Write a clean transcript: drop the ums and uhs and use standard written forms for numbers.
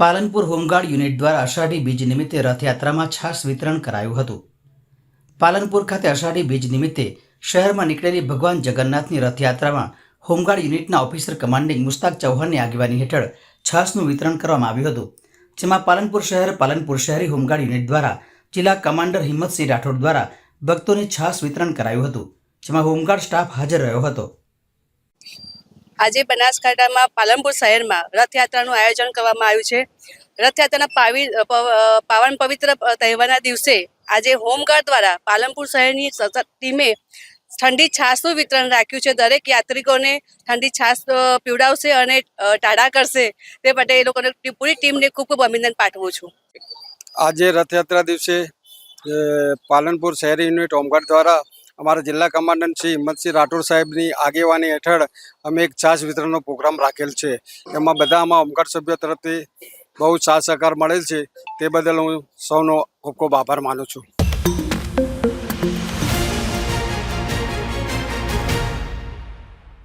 Palanpur home guard unit દ્વારા અષાઢી બીજ નિમિત્તે રથયાત્રામાં છાશ વિતરણ કરાયું હતું। પાલનપુર ખાતે અષાઢી બીજ નિમિત્તે શહેરમાં નીકળેલી ભગવાન જગન્નાથની રથયાત્રામાં હોમગાર્ડ યુનિટના ઓફિસર કમાન્ડિંગ મુસ્તાક ચૌહાણની આગેવાની હેઠળ છાશનું વિતરણ કરવામાં આવ્યું હતું, જેમાં પાલનપુર શહેરી હોમગાર્ડ યુનિટ દ્વારા જિલ્લા કમાન્ડર હિંમતસિંહ રાઠોડ દ્વારા ભક્તોને છાશ વિતરણ કરાયું હતું, જેમાં હોમગાર્ડ સ્ટાફ હાજર રહ્યો હતો। આજે બનાસકાંઠામાં પાલનપુર શહેરમાં રથયાત્રાનું આયોજન કરવામાં આવ્યું છે। રથયાત્રાના પાવન પવિત્ર તહેવારના દિવસે આજે હોમગાર્ડ દ્વારા પાલનપુર શહેરની ટીમે ઠંડી છાશનું વિતરણ રાખ્યું છે। દરેક યાત્રિકોને ઠંડી છાશ પીવડાવશે અને ટાઢા કરશે તે માટે એ લોકોને પૂરી ટીમને ખૂબ ખૂબ અભિનંદન પાઠવું છું। આજે રથયાત્રા દિવસે પાલનપુર શહેરી યુનિટ હોમગાર્ડ દ્વારા અમારા જિલ્લા કમાન્ડન્ટ શ્રી હિંમતસિંહ રાઠોડ સાહેબની આગેવાની હેઠળ અમે એક છાશ વિતરણનો પ્રોગ્રામ રાખેલ છે। એમાં બધા અમારા હોમગાર્ડ સભ્યો તરફથી બહુ સાથ સહકાર મળેલ છે, તે બદલ હું સૌનો ખૂબ ખૂબ આભાર માનું છું।